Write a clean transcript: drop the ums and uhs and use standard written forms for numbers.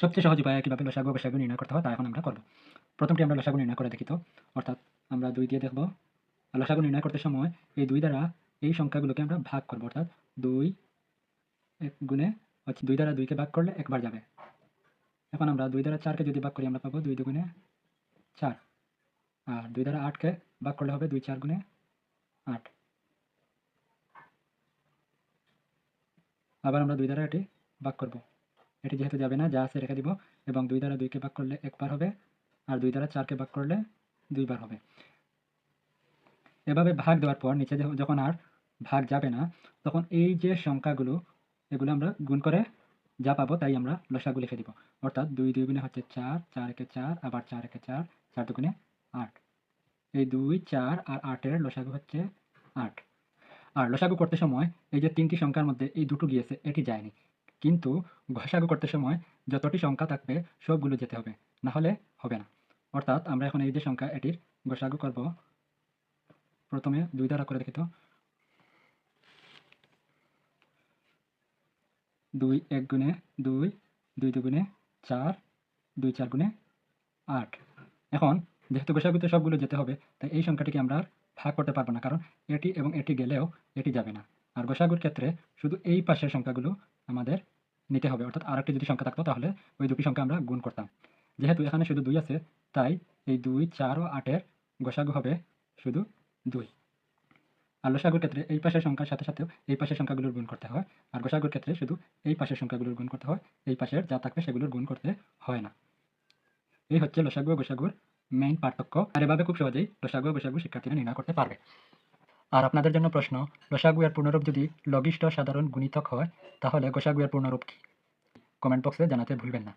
সবচেয়ে সহজ উপায়ে কীভাবে লসাগু গসাগু নির্ণয় করতে হয় তা এখন আমরা করব। প্রথমটি আমরা লসাগু নির্ণয় করে দেখি তো। অর্থাৎ আমরা ২ দিয়ে দেখব। আর লসাগু নির্ণয় করতে সময় এই ২ দ্বারা এই সংখ্যাগুলোকে আমরা ভাগ করব। অর্থাৎ ২ গুণে ২ দ্বারা ২ কে ভাগ করলে একবার যাবে। এখন আমরা ২ দ্বারা ৪ কে যদি ভাগ করি আমরা পাবো ২ দুগুণে ৪। আর ২ দ্বারা ৮ কে ভাগ করলে হবে ২ ৪ গুণে ৮। আবার আমরা ২ দ্বারা এটি ভাগ করব। এটি যেহেতু যাবে না, যা আছে রেখে দিব এবং ২ দ্বারা ২ কে ভাগ করলে একবার হবে, আর ২ দ্বারা ৪ কে ভাগ করলে ২ বার হবে। এভাবে ভাগ দেওয়ার পর নিচে যখন আর ভাগ যাবে না, তখন এই যে সংখ্যাগুলো এগুলো আমরা গুণ করে যা পাবো তাই আমরা লসাগু লিখে দিব। অর্থাৎ ২ ২ গুণে হচ্ছে ৪, ৪ একে ৪, আবার ৪ একে ৪, ৪ দুগুণে ৮। এই ২, ৪ আর ৮ এর লসাগু হচ্ছে ৮। আর লসাগু করতে সময় এই যে ৩টি সংখ্যার মধ্যে এই দুটো গিয়েছে, এটি যায়নি। কিন্তু গসাগু করতে সময় যতটি সংখ্যা থাকবে সবগুলো যেতে হবে, না হলে হবে না। অর্থাৎ আমরা এখন এই যে সংখ্যা এটির গসাগু করব। প্রথমে ২ দ্বারা করে দেখি তো। ২ ১ গুণে ২, ২ দুগুণে ৪, ২ ৪ গুণে ৮। এখন যেহেতু গসাগুতে সবগুলো যেতে হবে, তাই এই সংখ্যাটিকে আমরা আর ভাগ করতে পারব না, কারণ এটি এবং এটি গেলেও এটি যাবে না। আর গসাগুর ক্ষেত্রে শুধু এই পাশের সংখ্যাগুলো আমাদের নিতে হবে। অর্থাৎ আরেকটি যদি সংখ্যা থাকতো তাহলে ওই দুটি সংখ্যা আমরা গুণ করতাম। যেহেতু এখানে শুধু ২ আছে, তাই এই ২, ৪ ও ৮ এর গসাগু হবে শুধু ২। আর লসাগুর ক্ষেত্রে এই পাশের সংখ্যার সাথে সাথেও এই পাশের সংখ্যাগুলোর গুণ করতে হয়। আর গসাগুর ক্ষেত্রে শুধু এই পাশের সংখ্যাগুলোর গুণ করতে হয়, এই পাশের যা থাকবে সেগুলোর গুণ করতে হয় না। এই হচ্ছে লসাগু ও গসাগুর মেইন পার্থক্য। আর এভাবে খুব সহজেই লসাগু ও গসাগু শিক্ষার্থীরা নির্ণয় করতে পারবে। আর আপনাদের জন্য প্রশ্ন, লসাগু এর পূর্ণরূপ যদি লঘিষ্ঠ সাধারণ গুণিতক হয়, তাহলে গসাগু এর পূর্ণরূপ কি? কমেন্ট বক্সে জানাতে ভুলবেন না।